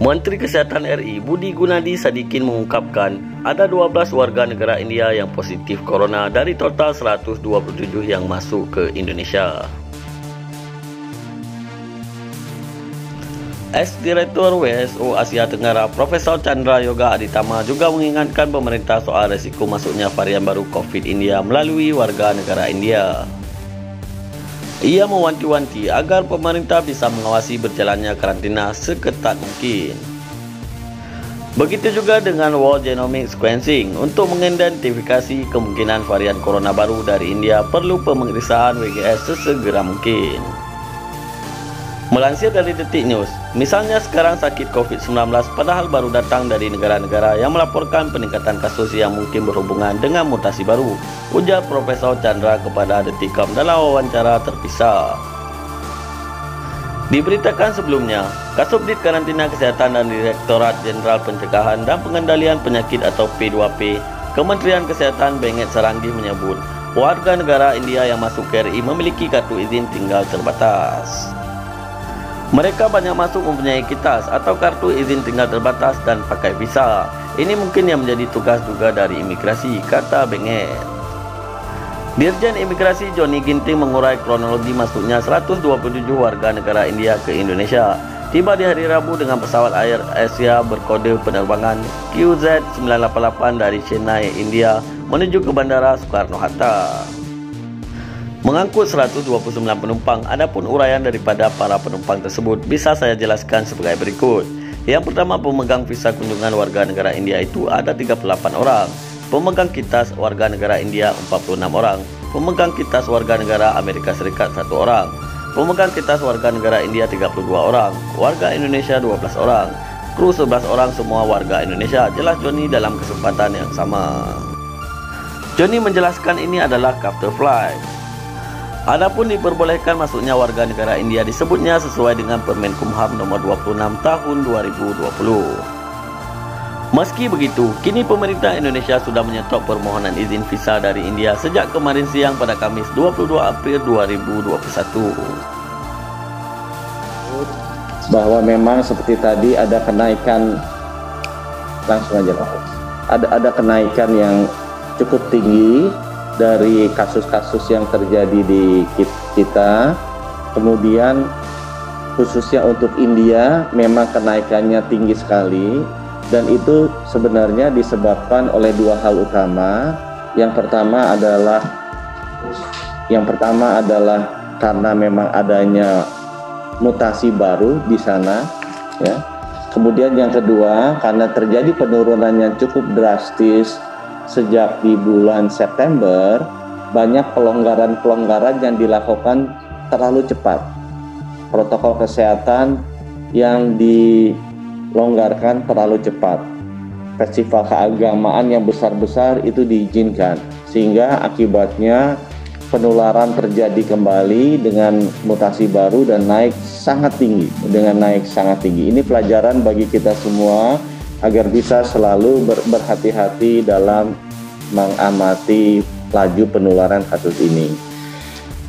Menteri Kesihatan RI Budi Gunadi Sadikin mengungkapkan ada 12 warga negara India yang positif corona dari total 127 yang masuk ke Indonesia. Ex-Direktur WHO Asia Tenggara Profesor Chandra Yoga Aditama juga mengingatkan pemerintah soal resiko masuknya varian baru COVID India melalui warga negara India. Ia mewanti-wanti agar pemerintah bisa mengawasi berjalannya karantina seketat mungkin. Begitu juga dengan whole genomic sequencing untuk mengidentifikasi kemungkinan varian corona baru dari India perlu pemeriksaan WGS sesegera mungkin. Melansir dari Detik News, misalnya sekarang sakit COVID-19 padahal baru datang dari negara-negara yang melaporkan peningkatan kasus yang mungkin berhubungan dengan mutasi baru, ujar Profesor Chandra kepada Detikcom dalam wawancara terpisah. Diberitakan sebelumnya, Kasubdit Karantina Kesehatan dan Direktorat Jenderal Pencegahan dan Pengendalian Penyakit atau P2P, Kementerian Kesehatan Benget Saranggi menyebut, warga negara India yang masuk ke RI memiliki kartu izin tinggal terbatas. Mereka banyak masuk mempunyai kitas atau kartu izin tinggal terbatas dan pakai visa. Ini mungkin yang menjadi tugas juga dari imigrasi, kata Benget. Dirjen Imigrasi Johnny Ginting mengurai kronologi masuknya 127 warga negara India ke Indonesia. Tiba di hari Rabu dengan pesawat Air Asia berkode penerbangan QZ988 dari Chennai, India menuju ke Bandara Soekarno-Hatta. Mengangkut 129 penumpang, adapun uraian daripada para penumpang tersebut bisa saya jelaskan sebagai berikut. Yang pertama, pemegang visa kunjungan warga negara India itu ada 38 orang. Pemegang kitas warga negara India 46 orang. Pemegang kitas warga negara Amerika Serikat 1 orang. Pemegang kitas warga negara India 32 orang. Warga Indonesia 12 orang. Kru 11 orang, semua warga Indonesia, jelas Johnny dalam kesempatan yang sama. Johnny menjelaskan ini adalah charter flight. Adapun diperbolehkan masuknya warga negara India disebutnya sesuai dengan Permenkumham nomor 26 tahun 2020. Meski begitu, kini pemerintah Indonesia sudah menyetop permohonan izin visa dari India sejak kemarin siang pada Kamis 22 April 2021. Bahwa memang seperti tadi ada kenaikan, langsung aja Pak. Ada kenaikan yang cukup tinggi dari kasus-kasus yang terjadi di kita. Kemudian khususnya untuk India memang kenaikannya tinggi sekali, dan itu sebenarnya disebabkan oleh dua hal utama. Yang pertama adalah karena memang adanya mutasi baru di sana, ya. Kemudian yang kedua, karena terjadi penurunan yang cukup drastis sejak di bulan September, banyak pelonggaran-pelonggaran yang dilakukan terlalu cepat. Protokol kesehatan yang dilonggarkan terlalu cepat. Festival keagamaan yang besar-besar itu diizinkan, sehingga akibatnya penularan terjadi kembali dengan mutasi baru dan naik sangat tinggi. Ini pelajaran bagi kita semua agar bisa selalu berhati-hati dalam mengamati laju penularan kasus ini.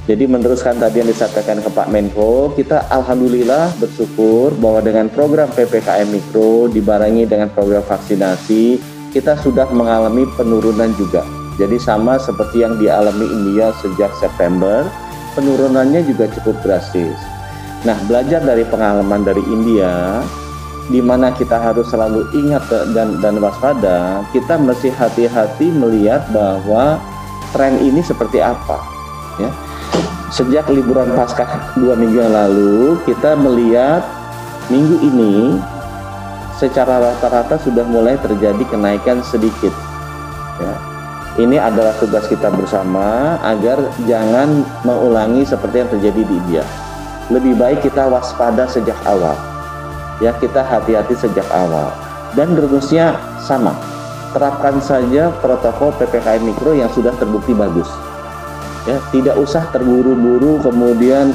Jadi meneruskan tadi yang disampaikan ke Pak Menko, kita alhamdulillah bersyukur bahwa dengan program PPKM Mikro dibarengi dengan program vaksinasi, kita sudah mengalami penurunan juga. Jadi sama seperti yang dialami India sejak September, penurunannya juga cukup drastis. Nah, belajar dari pengalaman dari India, di mana kita harus selalu ingat dan waspada, kita mesti hati-hati melihat bahwa tren ini seperti apa, ya. Sejak liburan Paskah 2 minggu yang lalu, kita melihat minggu ini secara rata-rata sudah mulai terjadi kenaikan sedikit, ya. Ini adalah tugas kita bersama agar jangan mengulangi seperti yang terjadi di India. Lebih baik kita waspada sejak awal, ya, kita hati-hati sejak awal. Dan rumusnya sama, terapkan saja protokol PPKM Mikro yang sudah terbukti bagus, ya. Tidak usah terburu-buru kemudian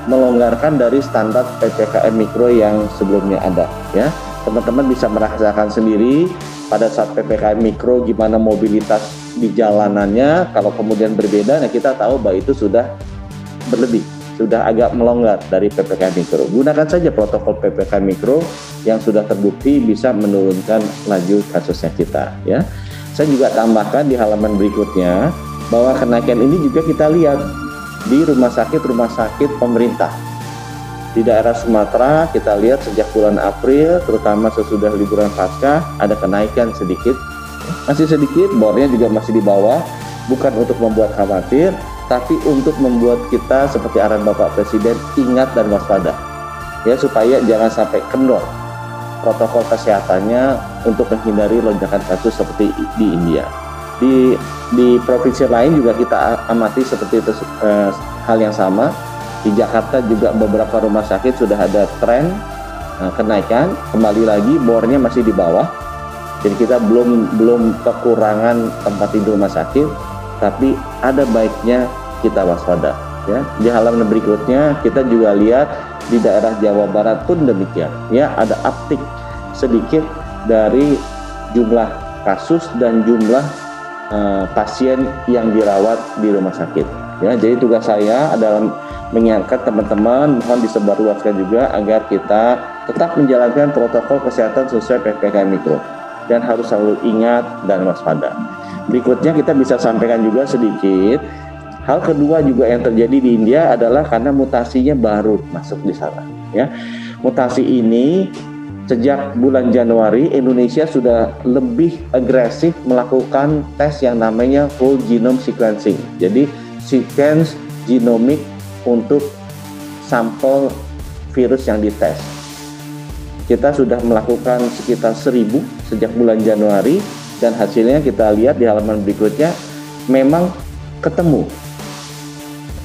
melonggarkan dari standar PPKM Mikro yang sebelumnya ada, ya. Teman-teman bisa merasakan sendiri pada saat PPKM Mikro gimana mobilitas di jalanannya. Kalau kemudian berbeda, nah kita tahu bahwa itu sudah berlebih, sudah agak melonggar dari PPKM Mikro. Gunakan saja protokol PPKM Mikro yang sudah terbukti bisa menurunkan laju kasusnya kita, ya. Saya juga tambahkan di halaman berikutnya bahwa kenaikan ini juga kita lihat di rumah sakit pemerintah. Di daerah Sumatera kita lihat sejak bulan April, terutama sesudah liburan Paskah, ada kenaikan sedikit. Masih sedikit, bornya juga masih di bawah, bukan untuk membuat khawatir, tapi untuk membuat kita seperti arahan Bapak Presiden ingat dan waspada, ya, supaya jangan sampai kendor protokol kesehatannya untuk menghindari lonjakan kasus seperti di India. Di provinsi lain juga kita amati seperti itu, hal yang sama. Di Jakarta juga beberapa rumah sakit sudah ada tren kenaikan. Kembali lagi bornya masih di bawah. Jadi kita belum kekurangan tempat tidur rumah sakit, tapi ada baiknya kita waspada, ya. Di halaman berikutnya kita juga lihat di daerah Jawa Barat pun demikian, ya, ada uptick sedikit dari jumlah kasus dan jumlah pasien yang dirawat di rumah sakit, ya. Jadi tugas saya adalah mengingatkan teman-teman, mohon disebarluaskan juga agar kita tetap menjalankan protokol kesehatan sesuai PPKM Mikro dan harus selalu ingat dan waspada. Berikutnya kita bisa sampaikan juga sedikit. Hal kedua juga yang terjadi di India adalah karena mutasinya baru masuk di sana, ya. Mutasi ini sejak bulan Januari Indonesia sudah lebih agresif melakukan tes yang namanya whole genome sequencing. Jadi sequence genomik untuk sampel virus yang dites. Kita sudah melakukan sekitar 1.000 sejak bulan Januari dan hasilnya kita lihat di halaman berikutnya memang ketemu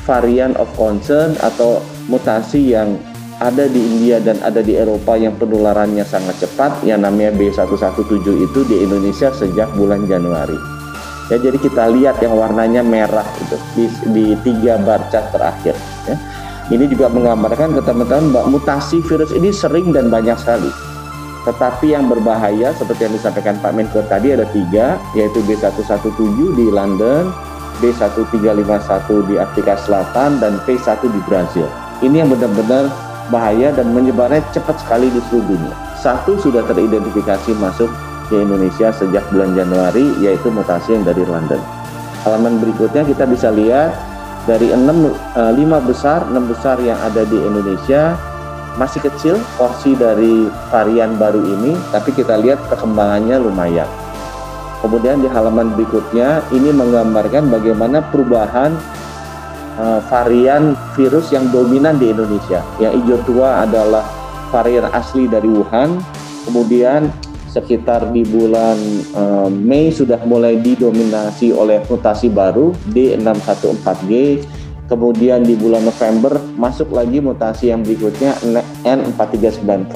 varian of concern atau mutasi yang ada di India dan ada di Eropa yang penularannya sangat cepat, yang namanya B117 itu di Indonesia sejak bulan Januari. Ya, jadi kita lihat yang warnanya merah itu di 3 bar chart terakhir, ya. Ini juga menggambarkan ke teman-teman bahwa mutasi virus ini sering dan banyak sekali. Tetapi yang berbahaya seperti yang disampaikan Pak Menko tadi ada 3, yaitu B117 di London, B1351 di Afrika Selatan, dan P1 di Brazil. Ini yang benar-benar bahaya dan menyebarnya cepat sekali di seluruh dunia. 1 sudah teridentifikasi masuk di Indonesia sejak bulan Januari, yaitu mutasi yang dari London. Halaman berikutnya kita bisa lihat dari 6 besar yang ada di Indonesia masih kecil porsi dari varian baru ini, tapi kita lihat perkembangannya lumayan. Kemudian di halaman berikutnya ini menggambarkan bagaimana perubahan varian virus yang dominan di Indonesia. Yang hijau tua adalah varian asli dari Wuhan. Kemudian sekitar di bulan Mei sudah mulai didominasi oleh mutasi baru D614G. Kemudian di bulan November masuk lagi mutasi yang berikutnya N439K.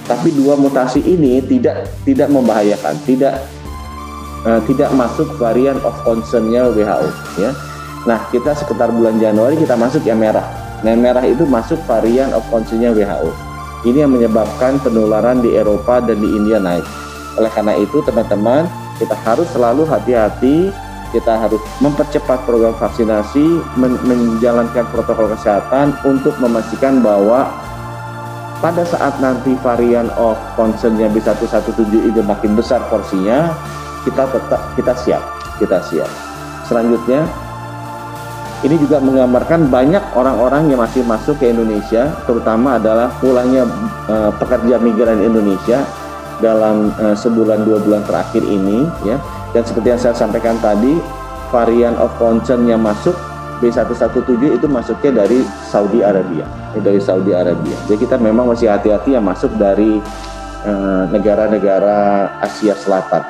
Tapi 2 mutasi ini tidak membahayakan, tidak masuk varian of concern-nya WHO, ya. Nah, kita sekitar bulan Januari kita masuk yang merah. Nah, yang merah itu masuk varian of concern-nya WHO. Ini yang menyebabkan penularan di Eropa dan di India naik. Oleh karena itu, teman-teman, kita harus selalu hati-hati. Kita harus mempercepat program vaksinasi, menjalankan protokol kesehatan untuk memastikan bahwa pada saat nanti varian of concern-nya B117 itu makin besar porsinya, kita siap. Selanjutnya, ini juga menggambarkan banyak orang-orang yang masih masuk ke Indonesia, terutama adalah pulangnya pekerja migran Indonesia dalam sebulan 2 bulan terakhir ini, ya. Dan seperti yang saya sampaikan tadi, varian of concern yang masuk B117 itu masuknya dari Saudi Arabia. Jadi kita memang masih hati-hati yang masuk dari negara-negara Asia Selatan.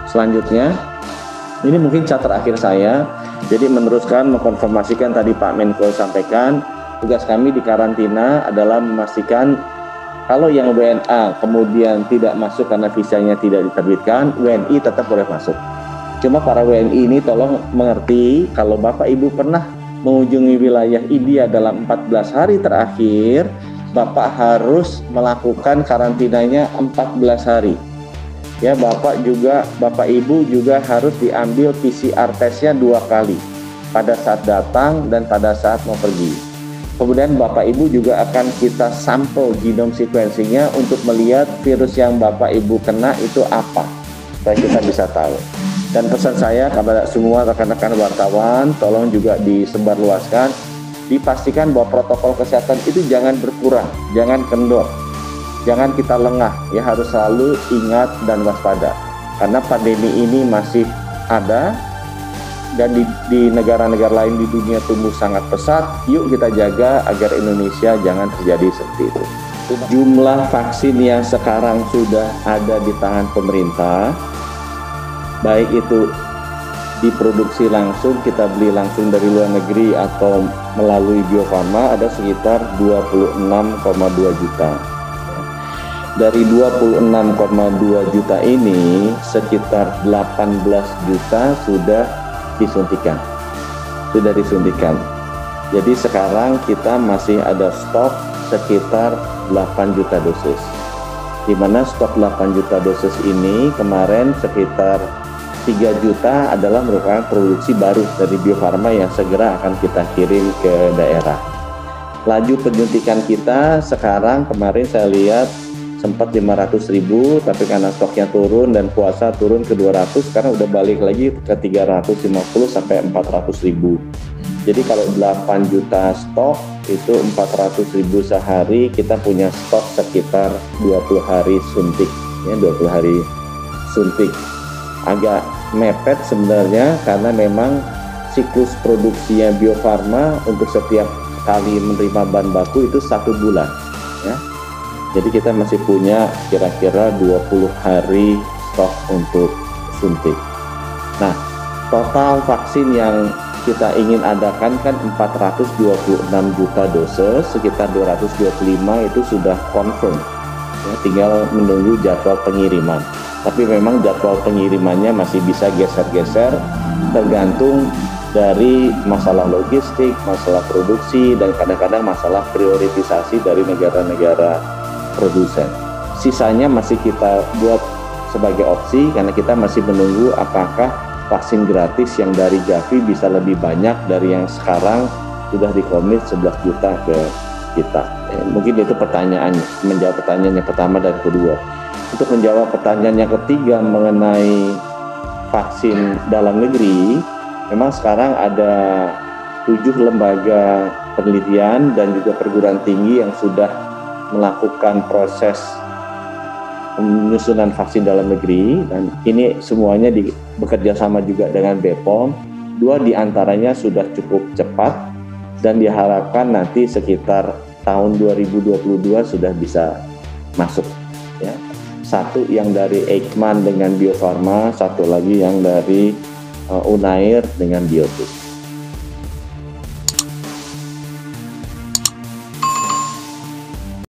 Selanjutnya, ini mungkin cat terakhir saya. Jadi meneruskan mengkonfirmasikan tadi Pak Menko sampaikan, tugas kami di karantina adalah memastikan kalau yang WNA kemudian tidak masuk karena visanya tidak diterbitkan, WNI tetap boleh masuk. Cuma para WNI ini tolong mengerti, kalau Bapak Ibu pernah mengunjungi wilayah India dalam 14 hari terakhir, Bapak harus melakukan karantinanya 14 hari. Ya, Bapak Ibu juga harus diambil PCR testnya 2 kali, pada saat datang dan pada saat mau pergi. Kemudian Bapak Ibu juga akan kita sampel genome sequencing-nya untuk melihat virus yang Bapak Ibu kena itu apa, supaya kita bisa tahu. Dan pesan saya kepada semua rekan-rekan wartawan, tolong juga disebarluaskan, dipastikan bahwa protokol kesehatan itu jangan berkurang, jangan kendor, jangan kita lengah, ya harus selalu ingat dan waspada. Karena pandemi ini masih ada, dan di negara-negara lain di dunia tumbuh sangat pesat. Yuk kita jaga agar Indonesia jangan terjadi seperti itu. Jumlah vaksin yang sekarang sudah ada di tangan pemerintah, baik itu diproduksi langsung, kita beli langsung dari luar negeri atau melalui Bio Farma, ada sekitar 26,2 juta. Dari 26,2 juta ini, sekitar 18 juta sudah disuntikan. Jadi sekarang kita masih ada stok sekitar 8 juta dosis, di mana stok 8 juta dosis ini kemarin sekitar 3 juta adalah merupakan produksi baru dari Bio Farma yang segera akan kita kirim ke daerah. Laju penyuntikan kita sekarang, kemarin saya lihat sempat 500.000, tapi karena stoknya turun dan puasa turun ke 200, sekarang udah balik lagi ke 350 sampai 400.000. Jadi kalau 8 juta stok itu 400.000 sehari, kita punya stok sekitar 20 hari suntik, ya 20 hari suntik. Agak mepet sebenarnya karena memang siklus produksinya Bio Farma untuk setiap kali menerima bahan baku itu 1 bulan, ya. Jadi kita masih punya kira-kira 20 hari stok untuk suntik. Nah, total vaksin yang kita ingin adakan kan 426 juta dosis, sekitar 225 itu sudah confirm. Ya, tinggal menunggu jadwal pengiriman. Tapi memang jadwal pengirimannya masih bisa geser-geser, tergantung dari masalah logistik, masalah produksi, dan kadang-kadang masalah prioritisasi dari negara-negara produsen. Sisanya masih kita buat sebagai opsi karena kita masih menunggu apakah vaksin gratis yang dari Gavi bisa lebih banyak dari yang sekarang sudah dikomit 11 juta ke kita. Mungkin itu pertanyaannya, menjawab pertanyaan yang pertama dan kedua. Untuk menjawab pertanyaan yang ketiga mengenai vaksin dalam negeri, memang sekarang ada 7 lembaga penelitian dan juga perguruan tinggi yang sudah melakukan proses penyusunan vaksin dalam negeri, dan ini semuanya bekerja sama juga dengan BPOM. 2 diantaranya sudah cukup cepat dan diharapkan nanti sekitar tahun 2022 sudah bisa masuk, ya. 1 yang dari Eijkman dengan Bio Farma, 1 lagi yang dari Unair dengan Biotis.